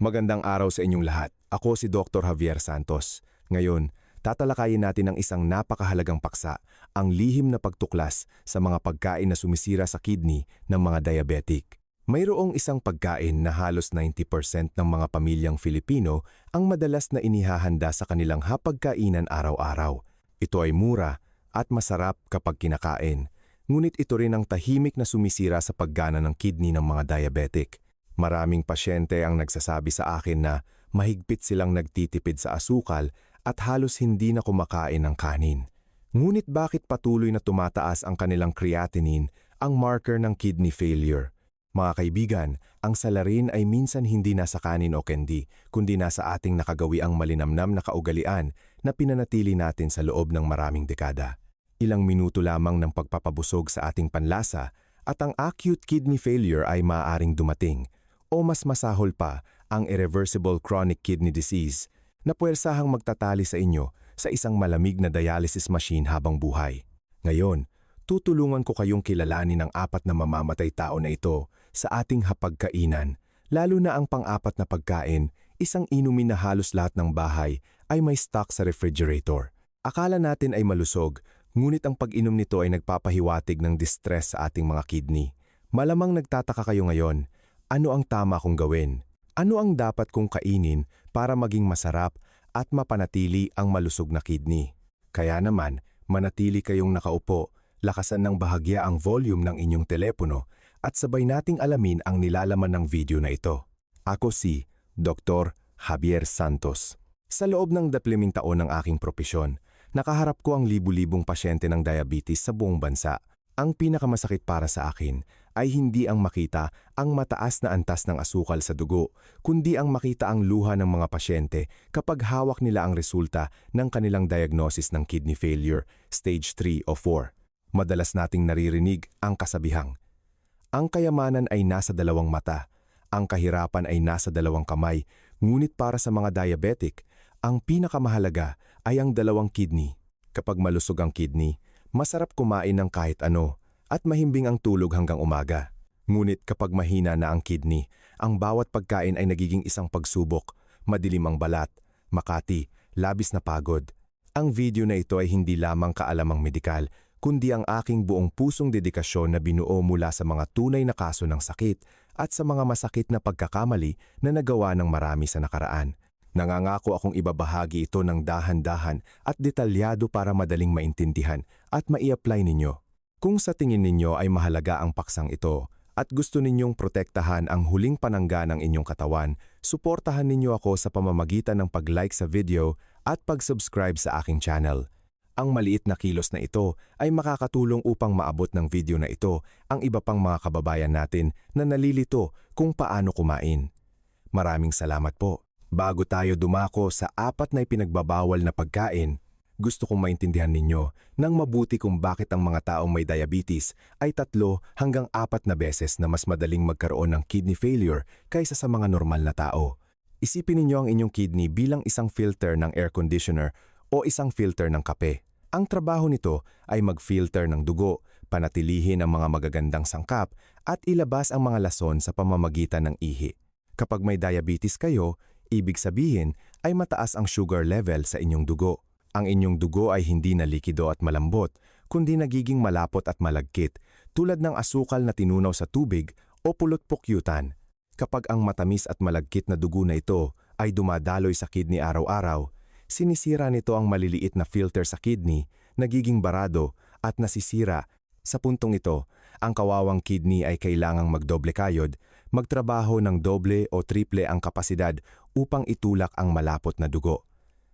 Magandang araw sa inyong lahat. Ako si Dr. Javier Santos. Ngayon, tatalakayin natin ang isang napakahalagang paksa, ang lihim na pagtuklas sa mga pagkain na sumisira sa kidney ng mga diabetic. Mayroong isang pagkain na halos 90% ng mga pamilyang Filipino ang madalas na inihahanda sa kanilang hapagkainan araw-araw. Ito ay mura at masarap kapag kinakain, ngunit ito rin ang tahimik na sumisira sa paggana ng kidney ng mga diabetic. Maraming pasyente ang nagsasabi sa akin na mahigpit silang nagtitipid sa asukal at halos hindi na kumakain ng kanin. Ngunit bakit patuloy na tumataas ang kanilang creatinine, ang marker ng kidney failure? Mga kaibigan, ang salarin ay minsan hindi nasa kanin o candy, kundi nasa ating nakagawiang malinamnam na kaugalian na pinanatili natin sa loob ng maraming dekada. Ilang minuto lamang ng pagpapabusog sa ating panlasa at ang acute kidney failure ay maaaring dumating. O mas masahol pa, ang irreversible chronic kidney disease na puwersahang magtatali sa inyo sa isang malamig na dialysis machine habang buhay. Ngayon, tutulungan ko kayong kilalanin ang 4 na mamamatay tao na ito sa ating hapagkainan, lalo na ang pang-4 na pagkain, isang inumin na halos lahat ng bahay ay may stock sa refrigerator. Akala natin ay malusog, ngunit ang pag-inom nito ay nagpapahiwatig ng distress sa ating mga kidney. Malamang nagtataka kayo ngayon, ano ang tama kong gawin? Ano ang dapat kong kainin para maging masarap at mapanatili ang malusog na kidney? Kaya naman, manatili kayong nakaupo, lakasan ng bahagya ang volume ng inyong telepono at sabay nating alamin ang nilalaman ng video na ito. Ako si Dr. Javier Santos. Sa loob ng 20 taon ng aking propesyon, nakaharap ko ang libu-libong pasyente ng diabetes sa buong bansa. Ang pinakamasakit para sa akin ay hindi ang makita ang mataas na antas ng asukal sa dugo, kundi ang makita ang luha ng mga pasyente kapag hawak nila ang resulta ng kanilang diagnosis ng kidney failure, stage 3 o 4. Madalas nating naririnig ang kasabihang, ang kayamanan ay nasa 2 mata, ang kahirapan ay nasa 2 kamay, ngunit para sa mga diabetic, ang pinakamahalaga ay ang 2 kidney. Kapag malusog ang kidney, masarap kumain ng kahit ano at mahimbing ang tulog hanggang umaga. Ngunit kapag mahina na ang kidney, ang bawat pagkain ay nagiging isang pagsubok, madilim ang balat, makati, labis na pagod. Ang video na ito ay hindi lamang kaalamang medikal, kundi ang aking buong pusong dedikasyon na binuo mula sa mga tunay na kaso ng sakit at sa mga masakit na pagkakamali na nagawa ng marami sa nakaraan. Nangangako akong ibabahagi ito ng dahan-dahan at detalyado para madaling maintindihan at mai-apply ninyo. Kung sa tingin ninyo ay mahalaga ang paksang ito at gusto ninyong protektahan ang huling panangga ng inyong katawan, suportahan ninyo ako sa pamamagitan ng pag-like sa video at pag-subscribe sa aking channel. Ang maliit na kilos na ito ay makakatulong upang maabot ng video na ito ang iba pang mga kababayan natin na nalilito kung paano kumain. Maraming salamat po. Bago tayo dumako sa 4 na ipinagbabawal na pagkain, gusto kong maintindihan ninyo nang mabuti kung bakit ang mga taong may diabetes ay 3 hanggang 4 na beses na mas madaling magkaroon ng kidney failure kaysa sa mga normal na tao. Isipin ninyo ang inyong kidney bilang isang filter ng air conditioner o isang filter ng kape. Ang trabaho nito ay mag-filter ng dugo, panatilihin ang mga magagandang sangkap at ilabas ang mga lason sa pamamagitan ng ihi. Kapag may diabetes kayo, ibig sabihin ay mataas ang sugar level sa inyong dugo. Ang inyong dugo ay hindi na likido at malambot, kundi nagiging malapot at malagkit, tulad ng asukal na tinunaw sa tubig o pulot-pukyutan. Kapag ang matamis at malagkit na dugo na ito ay dumadaloy sa kidney araw-araw, sinisira nito ang maliliit na filter sa kidney, nagiging barado at nasisira. Sa puntong ito, ang kawawang kidney ay kailangang magdoble kayod, magtrabaho ng doble o triple ang kapasidad upang itulak ang malapot na dugo.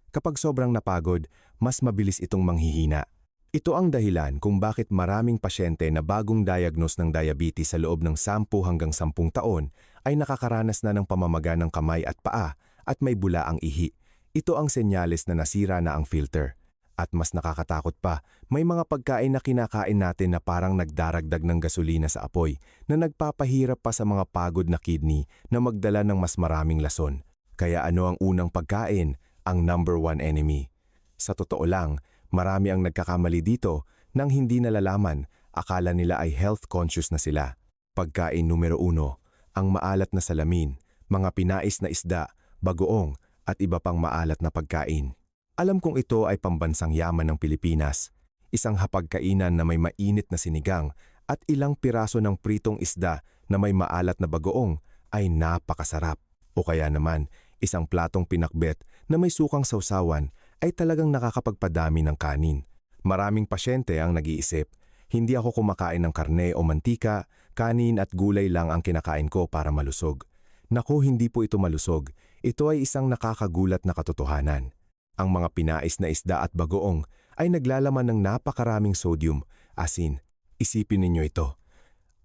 Kapag sobrang napagod, mas mabilis itong manghihina. Ito ang dahilan kung bakit maraming pasyente na bagong diagnose ng diabetes sa loob ng 10 hanggang 10 taon ay nakakaranas na ng pamamaga ng kamay at paa at may bula ang ihi. Ito ang senyales na nasira na ang filter. At mas nakakatakot pa, may mga pagkain na kinakain natin na parang nagdaragdag ng gasolina sa apoy na nagpapahirap pa sa mga pagod na kidney na magdala ng mas maraming lason. Kaya ano ang unang pagkain? Ang number 1 enemy. Sa totoo lang, marami ang nagkakamali dito nang hindi nalalaman, akala nila ay health conscious na sila. Pagkain numero 1, ang maalat na salamin, mga pinais na isda, bagoong at iba pang maalat na pagkain. Alam kong ito ay pambansang yaman ng Pilipinas, isang hapagkainan na may mainit na sinigang at ilang piraso ng pritong isda na may maalat na bagoong ay napakasarap. O kaya naman, isang platong pinakbet na may sukang sausawan ay talagang nakakapagpadami ng kanin. Maraming pasyente ang nag-iisip, hindi ako kumakain ng karne o mantika, kanin at gulay lang ang kinakain ko para malusog. Naku, hindi po ito malusog. Ito ay isang nakakagulat na katotohanan. Ang mga pinais na isda at bagoong ay naglalaman ng napakaraming sodium, asin. Isipin ninyo ito.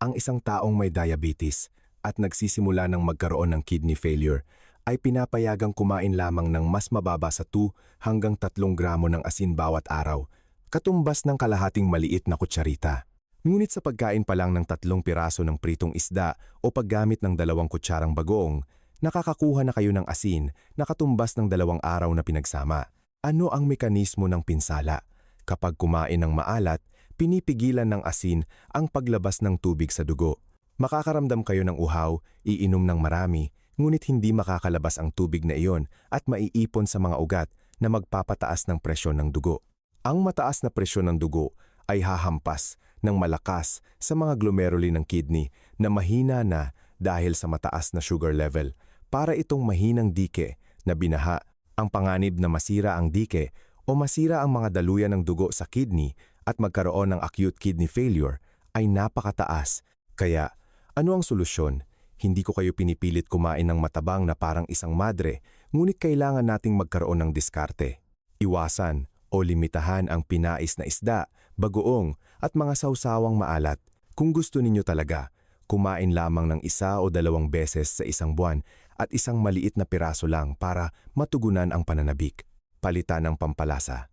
Ang isang taong may diabetes at nagsisimula ng magkaroon ng kidney failure ay pinapayagang kumain lamang ng mas mababa sa 2 hanggang 3 gramo ng asin bawat araw, katumbas ng kalahating maliit na kutsarita. Ngunit sa pagkain pa lang ng 3 piraso ng pritong isda o paggamit ng 2 kutsarang bagoong, nakakakuha na kayo ng asin na katumbas ng 2 araw na pinagsama. Ano ang mekanismo ng pinsala? Kapag kumain ng maalat, pinipigilan ng asin ang paglabas ng tubig sa dugo. Makakaramdam kayo ng uhaw, iinom ng marami, ngunit hindi makakalabas ang tubig na iyon at maiipon sa mga ugat na magpapataas ng presyon ng dugo. Ang mataas na presyon ng dugo ay hahampas ng malakas sa mga glomeruli ng kidney na mahina na dahil sa mataas na sugar level para itong mahinang dike na binaha. Ang panganib na masira ang dike o masira ang mga daluyan ng dugo sa kidney at magkaroon ng acute kidney failure ay napakataas. Kaya, ano ang solusyon? Hindi ko kayo pinipilit kumain ng matabang na parang isang madre, ngunit kailangan nating magkaroon ng diskarte. Iwasan o limitahan ang pinais na isda, bagoong at mga sausawang maalat. Kung gusto ninyo talaga, kumain lamang ng 1 o 2 beses sa isang buwan at isang maliit na piraso lang para matugunan ang pananabik. Palitan ng pampalasa.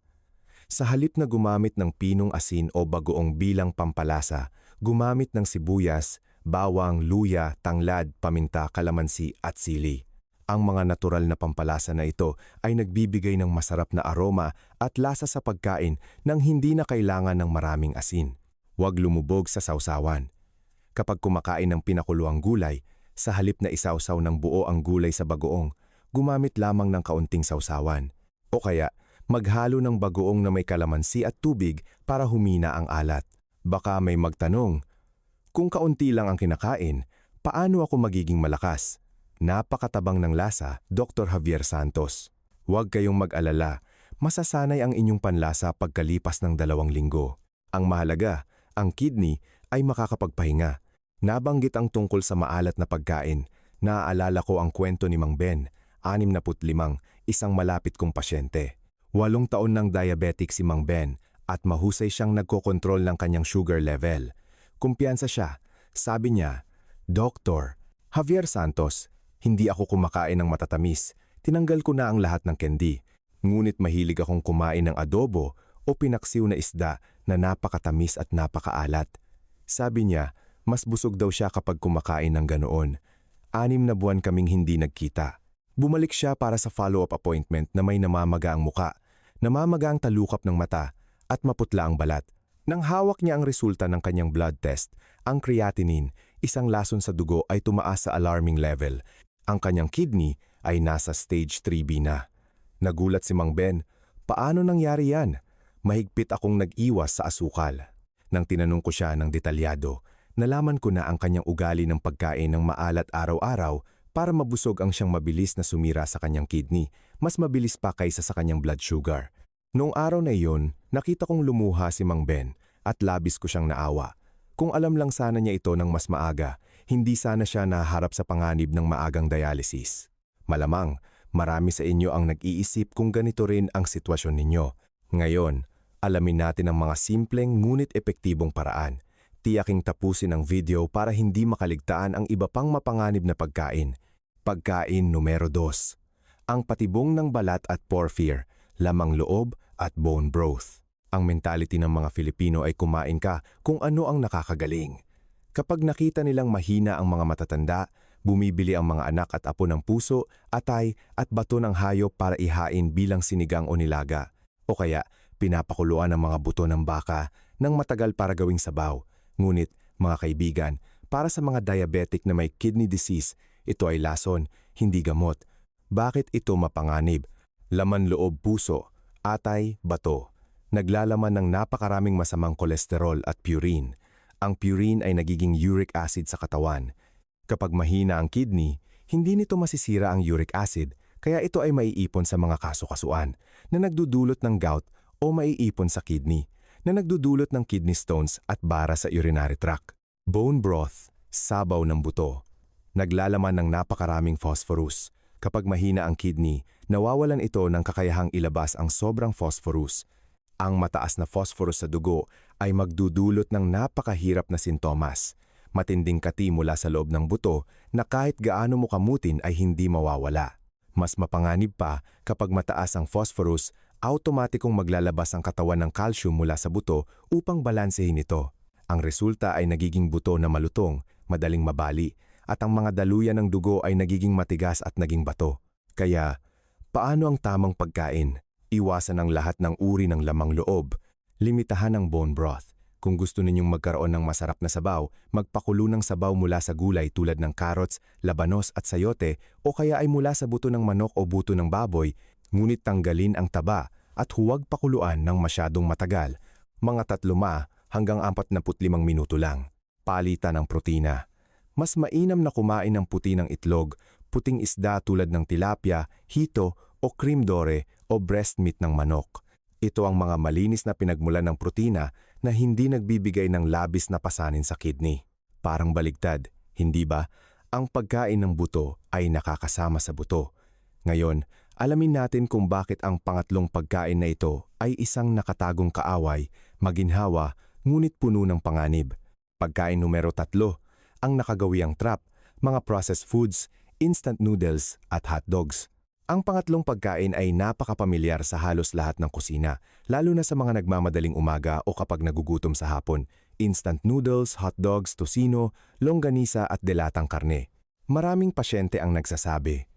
Sa halip na gumamit ng pinong asin o bagoong bilang pampalasa, gumamit ng sibuyas, bawang, luya, tanglad, paminta, kalamansi at sili. Ang mga natural na pampalasa na ito ay nagbibigay ng masarap na aroma at lasa sa pagkain nang hindi na kailangan ng maraming asin. Huwag lumubog sa sausawan. Kapag kumakain ng pinakuluang gulay, sa halip na isawsaw ng buo ang gulay sa bagoong, gumamit lamang ng kaunting sausawan. O kaya, maghalo ng bagoong na may kalamansi at tubig para humina ang alat. Baka may magtanong, kung kaunti lang ang kinakain, paano ako magiging malakas? Napakatabang ng lasa, Dr. Javier Santos. Huwag kayong mag-alala, masasanay ang inyong panlasa pagkalipas ng 2 linggo. Ang mahalaga, ang kidney ay makakapagpahinga. Nabanggit ang tungkol sa maalat na pagkain. Naaalala ko ang kwento ni Mang Ben, 65, isang malapit kong pasyente. 8 taon ng diabetic si Mang Ben at mahusay siyang nagkokontrol ng kanyang sugar level. Kumpiyansa siya. Sabi niya, "Doktor, Javier Santos, hindi ako kumakain ng matatamis. Tinanggal ko na ang lahat ng candy. Ngunit mahilig akong kumain ng adobo o pinaksiw na isda na napakatamis at napakaalat." Sabi niya, mas busog daw siya kapag kumakain ng ganoon. 6 na buwan kaming hindi nagkita. Bumalik siya para sa follow-up appointment na may namamaga ang muka, namamaga ang talukap ng mata, at maputla ang balat. Nang hawak niya ang resulta ng kanyang blood test, ang creatinine, isang lason sa dugo, ay tumaas sa alarming level. Ang kanyang kidney ay nasa stage 3B na. Nagulat si Mang Ben, paano nangyari yan? Mahigpit akong nag-iwas sa asukal. Nang tinanong ko siya ng detalyado, nalaman ko na ang kanyang ugali ng pagkain ng maalat araw-araw para mabusog ang siyang mabilis na sumira sa kanyang kidney, mas mabilis pa kaysa sa kanyang blood sugar. Noong araw na iyon, nakita kong lumuha si Mang Ben at labis ko siyang naawa. Kung alam lang sana niya ito ng mas maaga, hindi sana siya naharap sa panganib ng maagang dialysis. Malamang, marami sa inyo ang nag-iisip kung ganito rin ang sitwasyon ninyo. Ngayon, alamin natin ang mga simpleng ngunit epektibong paraan. Tiyaking tapusin ang video para hindi makaligtaan ang iba pang mapanganib na pagkain. Pagkain numero 2. Ang patibong ng balat at porphyr, lamang loob at bone broth. Ang mentality ng mga Filipino ay kumain ka kung ano ang nakakagaling. Kapag nakita nilang mahina ang mga matatanda, bumibili ang mga anak at apo ng puso, atay at bato ng hayop para ihain bilang sinigang o nilaga. O kaya, pinapakuluan ang mga buto ng baka ng matagal para gawing sabaw. Ngunit, mga kaibigan, para sa mga diabetic na may kidney disease, Ito ay lason, hindi gamot. Bakit ito mapanganib? Laman loob puso, atay, bato. Naglalaman ng napakaraming masamang kolesterol at purine. Ang purine ay nagiging uric acid sa katawan. Kapag mahina ang kidney, hindi nito masisira ang uric acid, kaya ito ay maiipon sa mga kasukasuan na nagdudulot ng gout o maiipon sa kidney na nagdudulot ng kidney stones at bara sa urinary tract. Bone broth, sabaw ng buto. Naglalaman ng napakaraming phosphorus. Kapag mahina ang kidney, nawawalan ito ng kakayahang ilabas ang sobrang phosphorus. Ang mataas na phosphorus sa dugo ay magdudulot ng napakahirap na sintomas. Matinding kati mula sa loob ng buto na kahit gaano mo kamutin ay hindi mawawala. Mas mapanganib pa kapag mataas ang phosphorus, automatikong maglalabas ang katawan ng calcium mula sa buto upang balansehin ito. Ang resulta ay nagiging buto na malutong, madaling mabali, at ang mga daluyan ng dugo ay nagiging matigas at naging bato. Kaya, paano ang tamang pagkain? Iwasan ang lahat ng uri ng lamang loob. Limitahan ang bone broth. Kung gusto ninyong magkaroon ng masarap na sabaw, magpakulo ng sabaw mula sa gulay tulad ng carrots, labanos at sayote o kaya ay mula sa buto ng manok o buto ng baboy, ngunit tanggalin ang taba at huwag pakuluan ng masyadong matagal. Mga 3 hanggang 45 minuto lang. Palitan ng protina. Mas mainam na kumain ng puti ng itlog, puting isda tulad ng tilapia, hito o cream dore o breast meat ng manok. Ito ang mga malinis na pinagmulan ng protina na hindi nagbibigay ng labis na pasanin sa kidney. Parang baligtad, hindi ba? Ang pagkain ng buto ay nakakasama sa buto. Ngayon, alamin natin kung bakit ang pangatlong pagkain na ito ay isang nakatagong kaaway, maginhawa, ngunit puno ng panganib. Pagkain numero 3, ang nakagawiang trap, mga processed foods, instant noodles at hotdogs. Ang pangatlong pagkain ay napakapamilyar sa halos lahat ng kusina, lalo na sa mga nagmamadaling umaga o kapag nagugutom sa hapon. Instant noodles, hotdogs, tocino, longganisa at delatang karne. Maraming pasyente ang nagsasabi,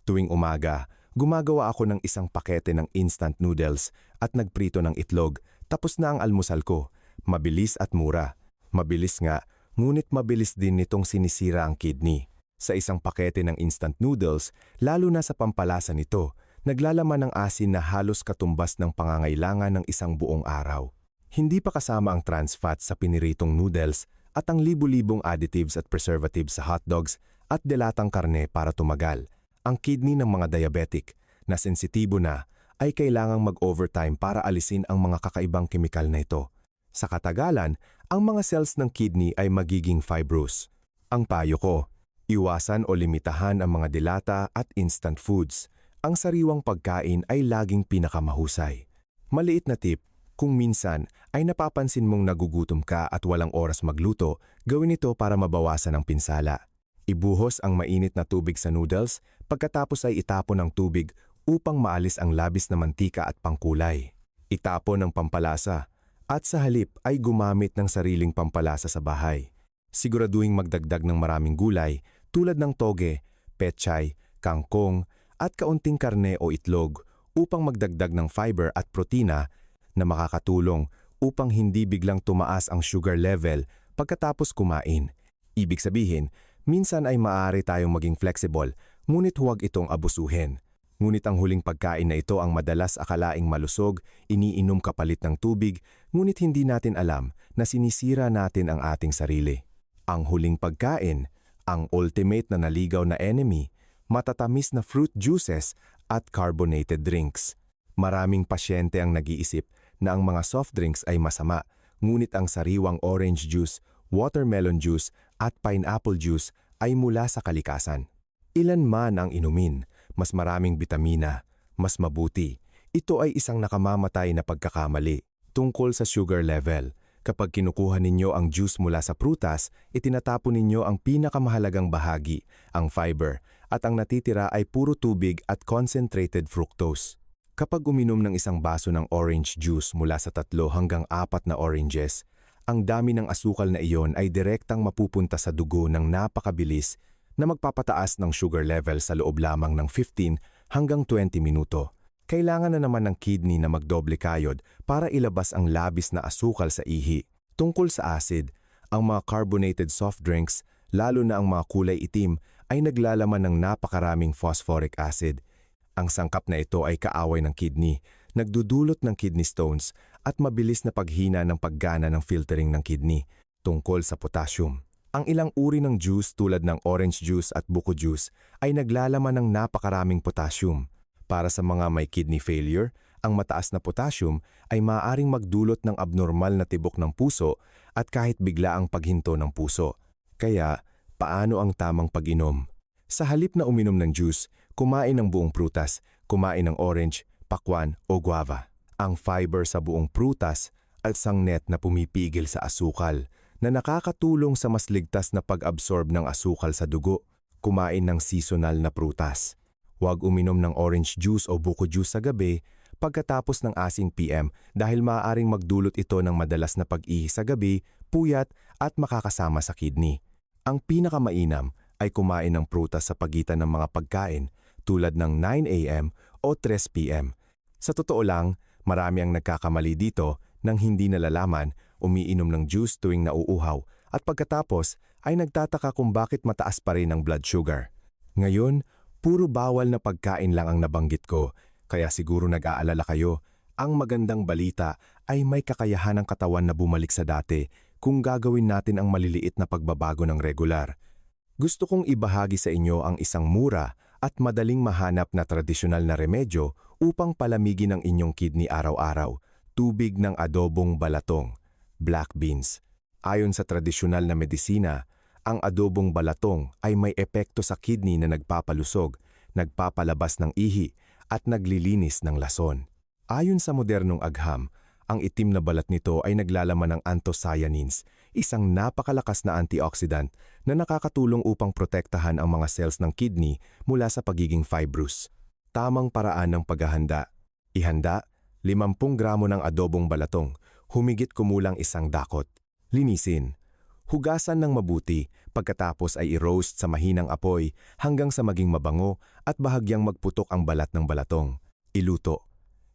tuwing umaga, gumagawa ako ng isang pakete ng instant noodles at nagprito ng itlog, tapos na ang almusal ko. Mabilis at mura. Mabilis nga, ngunit mabilis din nitong sinisira ang kidney. Sa isang pakete ng instant noodles, lalo na sa pampalasa nito, naglalaman ng asin na halos katumbas ng pangangailangan ng isang buong araw. Hindi pa kasama ang trans fat sa piniritong noodles at ang libu-libong additives at preservatives sa hotdogs at delatang karne para tumagal. Ang kidney ng mga diabetic na sensitibo na ay kailangang mag-overtime para alisin ang mga kakaibang kemikal na ito. Sa katagalan, ang mga cells ng kidney ay magiging fibrous. Ang payo ko, iwasan o limitahan ang mga dilata at instant foods. Ang sariwang pagkain ay laging pinakamahusay. Maliit na tip, kung minsan ay napapansin mong nagugutom ka at walang oras magluto, gawin ito para mabawasan ang pinsala. Ibuhos ang mainit na tubig sa noodles, pagkatapos ay itapon ang tubig upang maalis ang labis na mantika at pangkulay. Itapon ang pampalasa at sa halip ay gumamit ng sariling pampalasa sa bahay. Siguraduhing magdagdag ng maraming gulay tulad ng toge, pechay, kangkong at kaunting karne o itlog upang magdagdag ng fiber at protina na makakatulong upang hindi biglang tumaas ang sugar level pagkatapos kumain. Ibig sabihin, minsan ay maaari tayong maging flexible, ngunit huwag itong abusuhin. Ngunit ang huling pagkain na ito ang madalas akalaing malusog, iniinom kapalit ng tubig, ngunit hindi natin alam na sinisira natin ang ating sarili. Ang huling pagkain, ang ultimate na naligaw na enemy, matatamis na fruit juices at carbonated drinks. Maraming pasyente ang nag-iisip na ang mga soft drinks ay masama, ngunit ang sariwang orange juice, watermelon juice at pineapple juice ay mula sa kalikasan. Ilan man ang inumin, mas maraming bitamina, mas mabuti. Ito ay isang nakamamatay na pagkakamali tungkol sa sugar level. Kapag kinukuha ninyo ang juice mula sa prutas, itinatapon ninyo ang pinakamahalagang bahagi, ang fiber, at ang natitira ay puro tubig at concentrated fructose. Kapag uminom ng isang baso ng orange juice mula sa 3 hanggang 4 na oranges, ang dami ng asukal na iyon ay direktang mapupunta sa dugo ng napakabilis na magpapataas ng sugar level sa loob lamang ng 15 hanggang 20 minuto. Kailangan na naman ng kidney na magdoble kayod para ilabas ang labis na asukal sa ihi. Tungkol sa acid, ang mga carbonated soft drinks, lalo na ang mga kulay itim, ay naglalaman ng napakaraming phosphoric acid. Ang sangkap na ito ay kaaway ng kidney, nagdudulot ng kidney stones at mabilis na paghina ng paggana ng filtering ng kidney. Tungkol sa potassium, ang ilang uri ng juice tulad ng orange juice at buko juice ay naglalaman ng napakaraming potassium. Para sa mga may kidney failure, ang mataas na potassium ay maaaring magdulot ng abnormal na tibok ng puso at kahit biglaang paghinto ng puso. Kaya, paano ang tamang pag-inom? Sa halip na uminom ng juice, kumain ng buong prutas, kumain ng orange, pakwan o guava. Ang fiber sa buong prutas ay isang net na pumipigil sa asukal na nakakatulong sa mas ligtas na pag-absorb ng asukal sa dugo. Kumain ng seasonal na prutas. Huwag uminom ng orange juice o buko juice sa gabi pagkatapos ng asing PM dahil maaaring magdulot ito ng madalas na pag-ihi sa gabi, puyat at makakasama sa kidney. Ang pinakamainam ay kumain ng prutas sa pagitan ng mga pagkain tulad ng 9 AM o 3 PM. Sa totoo lang, marami ang nagkakamali dito nang hindi nalalaman, umiinom ng juice tuwing nauuhaw at pagkatapos ay nagtataka kung bakit mataas pa rin ang blood sugar. Ngayon, puro bawal na pagkain lang ang nabanggit ko, kaya siguro nag-aalala kayo. Ang magandang balita ay may kakayahan ng katawan na bumalik sa dati kung gagawin natin ang maliliit na pagbabago ng regular. Gusto kong ibahagi sa inyo ang isang mura at madaling mahanap na tradisyonal na remedyo upang palamigin ang inyong kidney araw-araw. Tubig ng adobong balatong, black beans. Ayon sa tradisyonal na medisina, ang adobong balatong ay may epekto sa kidney na nagpapalusog, nagpapalabas ng ihi at naglilinis ng lason. Ayon sa modernong agham, ang itim na balat nito ay naglalaman ng anthocyanins, isang napakalakas na antioxidant na nakakatulong upang protektahan ang mga cells ng kidney mula sa pagiging fibrous. Tamang paraan ng paghahanda. Ihanda 50 gramo ng adobong balatong, humigit kumulang 1 dakot. Linisin. Hugasan ng mabuti, pagkatapos ay i-roast sa mahinang apoy hanggang sa maging mabango at bahagyang magputok ang balat ng balatong. Iluto.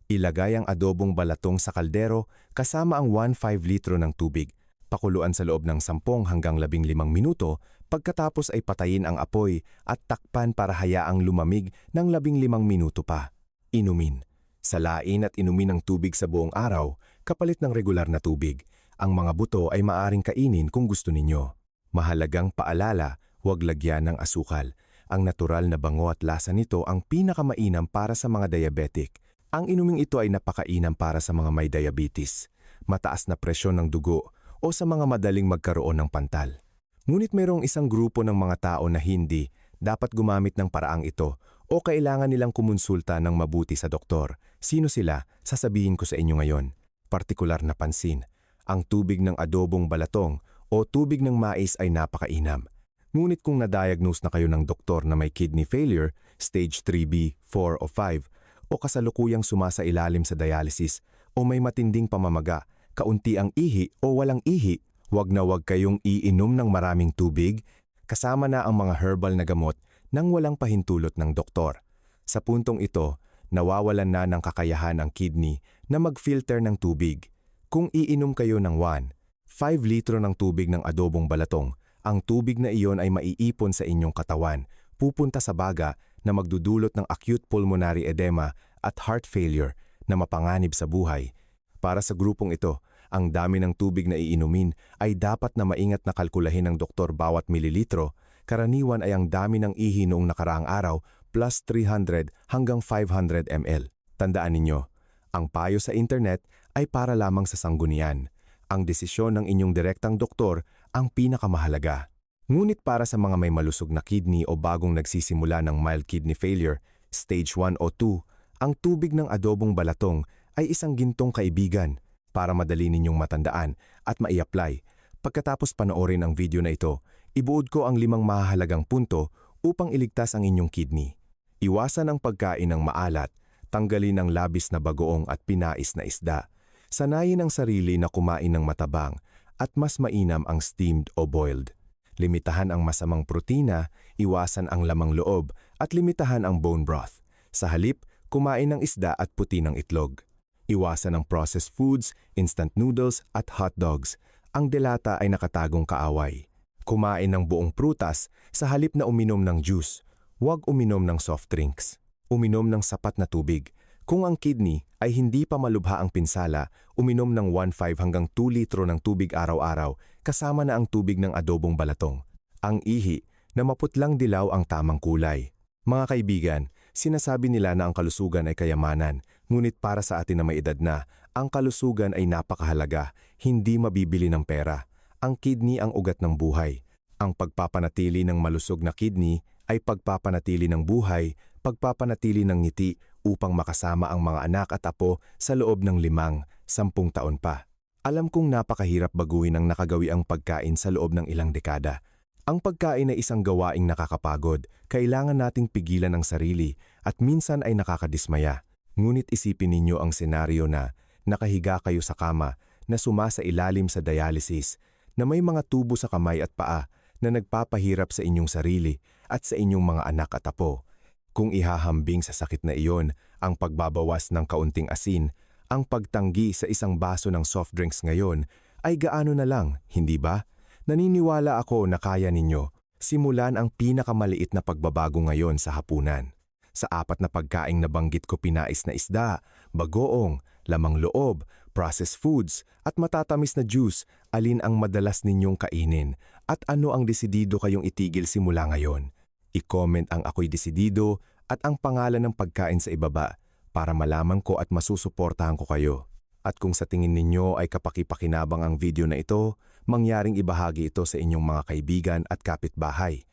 Ilagay ang adobong balatong sa kaldero kasama ang 1/5 litro ng tubig. Pakuluan sa loob ng 10 hanggang 15 minuto, pagkatapos ay patayin ang apoy at takpan para hayaang lumamig ng 15 minuto pa. Inumin. Salain at inumin ang tubig sa buong araw, kapalit ng regular na tubig. Ang mga buto ay maaring kainin kung gusto ninyo. Mahalagang paalala, huwag lagyan ng asukal. Ang natural na bango at lasa nito ang pinakamainam para sa mga diabetic. Ang inuming ito ay napakainam para sa mga may diabetes, mataas na presyon ng dugo o sa mga madaling magkaroon ng pantal. Ngunit mayroong isang grupo ng mga tao na hindi dapat gumamit ng paraang ito o kailangan nilang kumonsulta ng mabuti sa doktor. Sino sila? Sasabihin ko sa inyo ngayon. Partikular na pansin, ang tubig ng adobong balatong o tubig ng mais ay napakainam. Ngunit kung na-diagnose na kayo ng doktor na may kidney failure, stage 3B, 4 o 5, o kasalukuyang sumasailalim sa dialysis o may matinding pamamaga, kaunti ang ihi o walang ihi, huwag na huwag kayong iinom ng maraming tubig, kasama na ang mga herbal na gamot nang walang pahintulot ng doktor. Sa puntong ito, nawawalan na ng kakayahan ang kidney na mag-filter ng tubig. Kung iinom kayo ng 1/5 litro ng tubig ng adobong balatong, ang tubig na iyon ay maiipon sa inyong katawan, pupunta sa baga na magdudulot ng acute pulmonary edema at heart failure na mapanganib sa buhay. Para sa grupong ito, ang dami ng tubig na iinumin ay dapat na maingat na kalkulahin ng doktor bawat mililitro. Karaniwan ay ang dami ng ihi noong nakaraang araw plus 300 hanggang 500 ml. Tandaan ninyo, ang payo sa internet ay para lamang sa sanggunian. Ang desisyon ng inyong direktang doktor ang pinakamahalaga. Ngunit para sa mga may malusog na kidney o bagong nagsisimula ng mild kidney failure, stage 1 o 2, ang tubig ng adobong balatong ay isang gintong kaibigan para madali ninyong matandaan at mai-apply. Pagkatapos panoorin ang video na ito, ibuod ko ang 5 mahalagang punto upang iligtas ang inyong kidney. Iwasan ang pagkain ng maalat, tanggalin ang labis na bagoong at pinais na isda. Sanayin ang sarili na kumain ng matabang at mas mainam ang steamed o boiled. Limitahan ang masamang protina, iwasan ang lamang loob, at limitahan ang bone broth. Sa halip, kumain ng isda at puti ng itlog. Iwasan ang processed foods, instant noodles at hot dogs. Ang delata ay nakatagong kaaway. Kumain ng buong prutas sa halip na uminom ng juice. Huwag uminom ng soft drinks. Uminom ng sapat na tubig. Kung ang kidney ay hindi pa malubha ang pinsala, uminom ng 1.5 hanggang 2 litro ng tubig araw-araw kasama na ang tubig ng adobong balatong. Ang ihi na maputlang dilaw ang tamang kulay. Mga kaibigan, sinasabi nila na ang kalusugan ay kayamanan, ngunit para sa atin na may edad na, ang kalusugan ay napakahalaga, hindi mabibili ng pera. Ang kidney ang ugat ng buhay. Ang pagpapanatili ng malusog na kidney ay pagpapanatili ng buhay, pagpapanatili ng ngiti upang makasama ang mga anak at apo sa loob ng 5-10 taon pa. Alam kong napakahirap baguhin ang nakagawiang pagkain sa loob ng ilang dekada. Ang pagkain ay isang gawaing nakakapagod, kailangan nating pigilan ang sarili at minsan ay nakakadismaya. Ngunit isipin ninyo ang senaryo na nakahiga kayo sa kama na sumasa ilalim sa dialysis, na may mga tubo sa kamay at paa na nagpapahirap sa inyong sarili at sa inyong mga anak at apo. Kung ihahambing sa sakit na iyon ang pagbabawas ng kaunting asin, ang pagtanggi sa isang baso ng soft drinks ngayon ay gaano na lang, hindi ba? Naniniwala ako na kaya ninyo. Simulan ang pinakamaliit na pagbabago ngayon sa hapunan. Sa 4 na pagkaing nabanggit ko, pinais na isda, bagoong, lamang loob, processed foods at matatamis na juice, alin ang madalas ninyong kainin at ano ang desidido kayong itigil simula ngayon? I-comment ang ako'y desidido at ang pangalan ng pagkain sa ibaba para malaman ko at masusuportahan ko kayo. At kung sa tingin ninyo ay kapaki-pakinabang ang video na ito, mangyaring ibahagi ito sa inyong mga kaibigan at kapitbahay.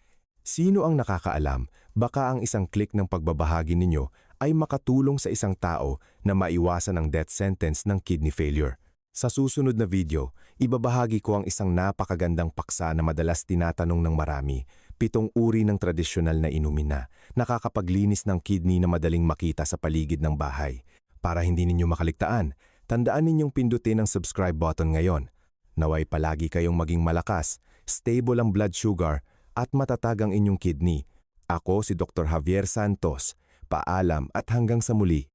Sino ang nakakaalam, baka ang isang click ng pagbabahagi ninyo ay makatulong sa isang tao na maiwasan ang death sentence ng kidney failure. Sa susunod na video, ibabahagi ko ang isang napakagandang paksa na madalas tinatanong ng marami, 7 uri ng tradisyonal na inumin na nakakapaglinis ng kidney na madaling makita sa paligid ng bahay. Para hindi ninyo makaligtaan, tandaan ninyong pindutin ang subscribe button ngayon. Naway palagi kayong maging malakas, stable ang blood sugar, at matatag ang inyong kidney. Ako si Dr. Javier Santos. Paalam at hanggang sa muli.